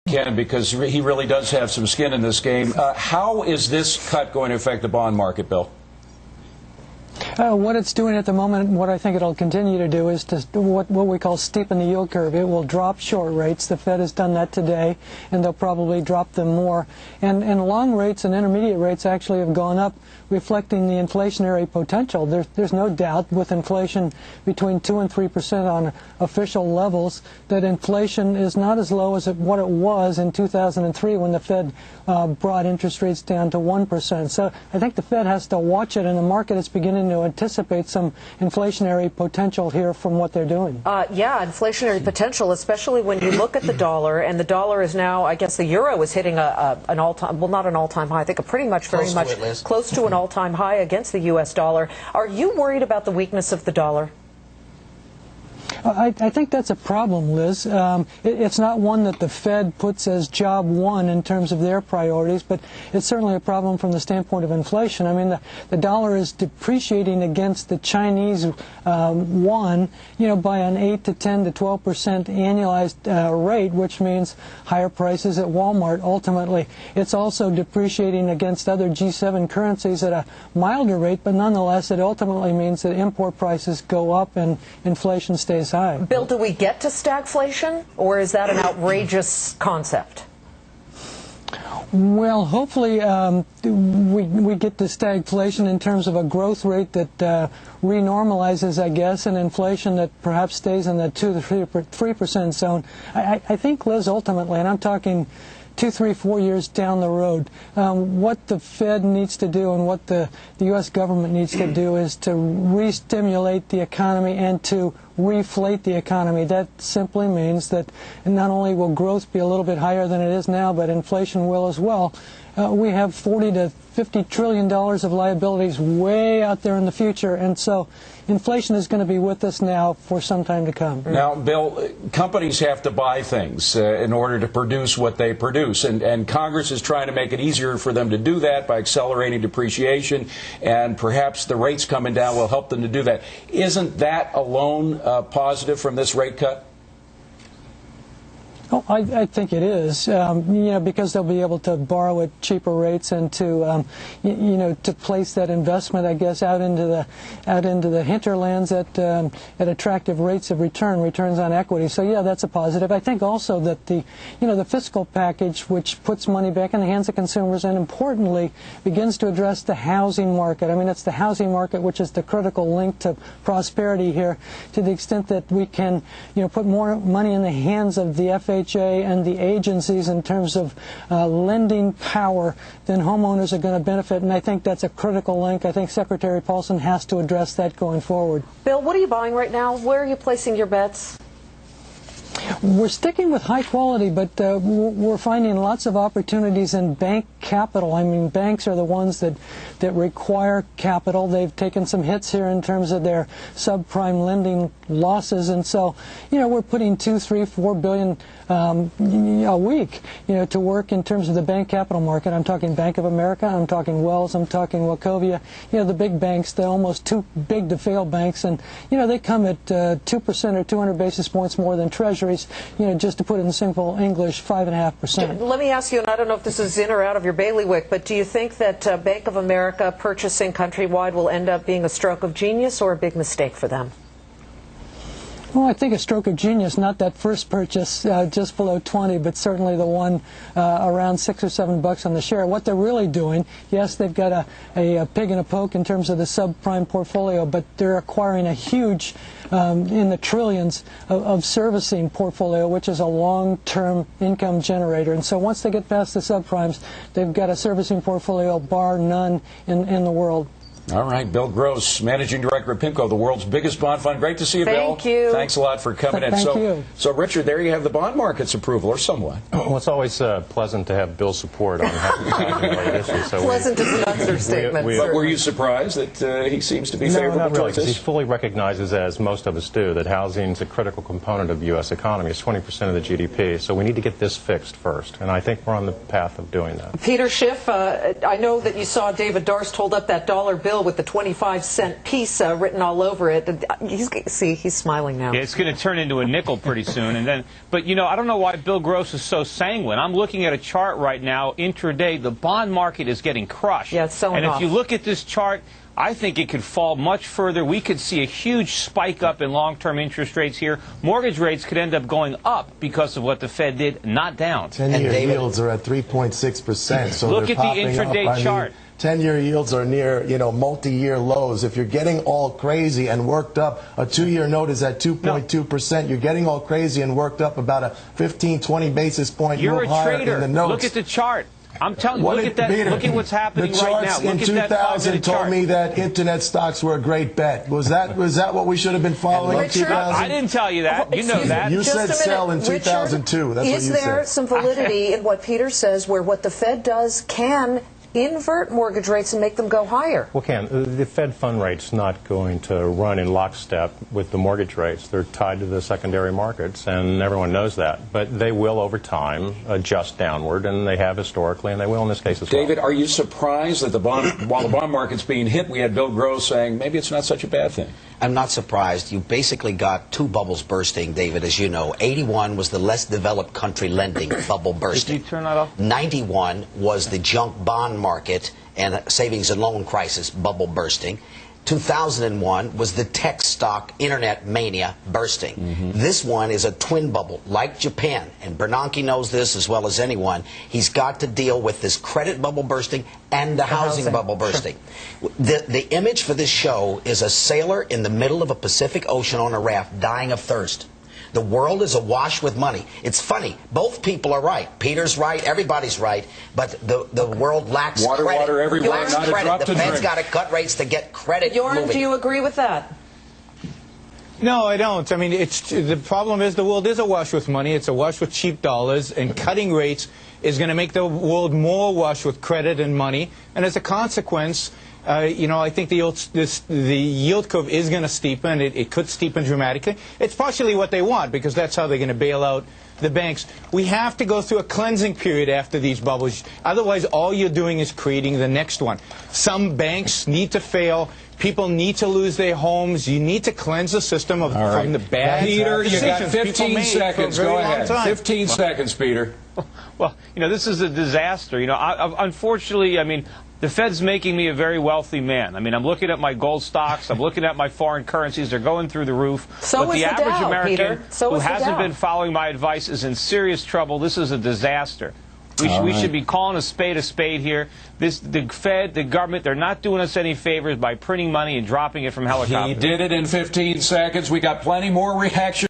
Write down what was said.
Ken, because he really does have some skin in this game. How is this cut going to affect the bond market, Bill? What it's doing at the moment, what I think it'll continue to do, is to what we call steepen the yield curve. It will drop short rates. The Fed has done that today, and they'll probably drop them more. And long rates and intermediate rates actually have gone up, reflecting the inflationary potential. There's no doubt, with inflation between 2 and 3% on official levels, that inflation is not as low as what it was in 2003 when the Fed brought interest rates down to 1%. So I think the Fed has to watch it, and the market is beginning to anticipate some inflationary potential here from what they're doing. Yeah, inflationary potential, especially when you look at the dollar, and the dollar is now, I guess the euro is hitting an all-time, well, not an all-time high, I think very much close to an all-time high against the U.S. dollar. Are you worried about the weakness of the dollar? I think that's a problem, Liz. It's not one that the Fed puts as job one in terms of their priorities, but it's certainly a problem from the standpoint of inflation. I mean, the dollar is depreciating against the Chinese yuan, by an 8 to 10 to 12% annualized rate, which means higher prices at Walmart. Ultimately, it's also depreciating against other G7 currencies at a milder rate, but nonetheless, it ultimately means that import prices go up and inflation stays high. Bill, do we get to stagflation, or is that an outrageous concept? Well, hopefully we get to stagflation in terms of a growth rate that renormalizes, I guess, and inflation that perhaps stays in the 2 to 3% zone. I think, Liz, ultimately, and I'm talking 2, 3, 4 years down the road, what the Fed needs to do and what the U.S. government needs to do is to re-stimulate the economy and to reflate the economy. That simply means that not only will growth be a little bit higher than it is now, but inflation will as well. We have $40 to $50 trillion of liabilities way out there in the future, and so inflation is going to be with us now for some time to come. Now, Bill, companies have to buy things in order to produce what they produce, and Congress is trying to make it easier for them to do that by accelerating depreciation, and perhaps the rates coming down will help them to do that. Isn't that alone positive from this rate cut? Oh, I think it is, because they'll be able to borrow at cheaper rates and to, to place that investment, I guess, out into the hinterlands at attractive rates of returns on equity. So yeah, that's a positive. I think also that the fiscal package, which puts money back in the hands of consumers and importantly begins to address the housing market. I mean, it's the housing market which is the critical link to prosperity here. To the extent that we can, put more money in the hands of the FHA and the agencies in terms of lending power, then homeowners are going to benefit, and I think that's a critical link. I think Secretary Paulson has to address that going forward. Bill, what are you buying right now? Where are you placing your bets? We're sticking with high quality, but we're finding lots of opportunities in bank capital. I mean, banks are the ones that require capital. They've taken some hits here in terms of their subprime lending losses, and so, we're putting $2, $3, $4 billion a week, to work in terms of the bank capital market. I'm talking Bank of America, I'm talking Wells, I'm talking Wachovia, the big banks, the almost too big to fail banks, and, they come at 2% or 200 basis points more than Treasuries, just to put it in simple English, 5.5%. Let me ask you, and I don't know if this is in or out of your bailiwick, but do you think that Bank of America purchasing Countrywide will end up being a stroke of genius or a big mistake for them? Well, I think a stroke of genius, not that first purchase just below 20, but certainly the one around $6 or $7 on the share. What they're really doing, yes, they've got a pig in a poke in terms of the subprime portfolio, but they're acquiring a huge, in the trillions of servicing portfolio, which is a long-term income generator. And so once they get past the subprimes, they've got a servicing portfolio bar none in the world. All right, Bill Gross, Managing Director of PIMCO, the world's biggest bond fund. Great to see you, Bill. Thank you. Thanks a lot for coming in. Thank you. So, Richard, there you have the bond market's approval, or somewhat. Well, it's always pleasant to have Bill's support on housing-related issues. So pleasant is an understatement. But were you surprised that he seems to be favorable not really, towards this? He fully recognizes, as most of us do, that housing is a critical component of the U.S. economy. It's 20% of the GDP. So we need to get this fixed first, and I think we're on the path of doing that. Peter Schiff, I know that you saw David Darst hold up that dollar bill. bill with the 25-cent piece written all over it. He's smiling now. Yeah, it's going to turn into a nickel pretty soon. And then, but you know, I don't know why Bill Gross is so sanguine. I'm looking at a chart right now, intraday. The bond market is getting crushed. Yeah, it's selling off. And if you look at this chart, I think it could fall much further. We could see a huge spike up in long-term interest rates here. Mortgage rates could end up going up because of what the Fed did, not down. 10-year yields are at 3.6%. So look they're at the popping intraday up. chart. 10-year yields are near, multi-year lows. If you're getting all crazy and worked up, a 2-year note is at 2.2%. You're getting all crazy and worked up about a 15, 20 basis point You're move a higher trader. in the notes. Look at the chart. I'm telling you, look at that. Look at what's happening right now. The charts in 2000 told me that internet stocks were a great bet. Was that what we should have been following in 2000? I didn't tell you that. You know that. You Just said a minute. sell in 2002. That's what you said. Is there some validity in what Peter says, where what the Fed does can invert mortgage rates and make them go higher? Well, the Fed fund rate's not going to run in lockstep with the mortgage rates. They're tied to the secondary markets, and everyone knows that. But they will, over time, adjust downward, and they have historically, and they will in this case as well. David, are you surprised that while the bond market's being hit, we had Bill Gross saying maybe it's not such a bad thing? I'm not surprised. You basically got two bubbles bursting, David, as you know. 81 was the less developed country lending bubble bursting. Did you turn that off? 91 was the junk bond market and savings and loan crisis bubble bursting. 2001 was the tech stock internet mania bursting. This one is a twin bubble, like Japan, and Bernanke knows this as well as anyone. He's got to deal with this credit bubble bursting and the housing bubble bursting. The image for this show is a sailor in the middle of a Pacific Ocean on a raft dying of thirst. The world is awash with money. It's funny. Both people are right. Peter's right. Everybody's right. But the world lacks water, credit. Water everywhere, lacks not a credit. drop The to Fed's drink. got to cut rates to get credit Bjorn, moving. do you agree with that? No, I don't. I mean, the problem is the world is awash with money. It's awash with cheap dollars, and cutting rates is going to make the world more awash with credit and money. And as a consequence, I think the yield curve is going to steepen. It could steepen dramatically. It's partially what they want, because that's how they're going to bail out the banks. We have to go through a cleansing period after these bubbles. Otherwise, all you're doing is creating the next one. Some banks need to fail. People need to lose their homes. You need to cleanse the system from the bad Peter, you got decisions people 15 made seconds. for a very Go long ahead. time. 15 seconds, Peter. Well, this is a disaster. Unfortunately, I mean, the Fed's making me a very wealthy man. I mean, I'm looking at my gold stocks. I'm looking at my foreign currencies. They're going through the roof. So but is the the average Dow, American Peter. So who is the hasn't Dow. been following my advice is in serious trouble. This is a disaster. We should be calling a spade here. The Fed, the government, they're not doing us any favors by printing money and dropping it from helicopters. He did it in 15 seconds. We got plenty more reaction.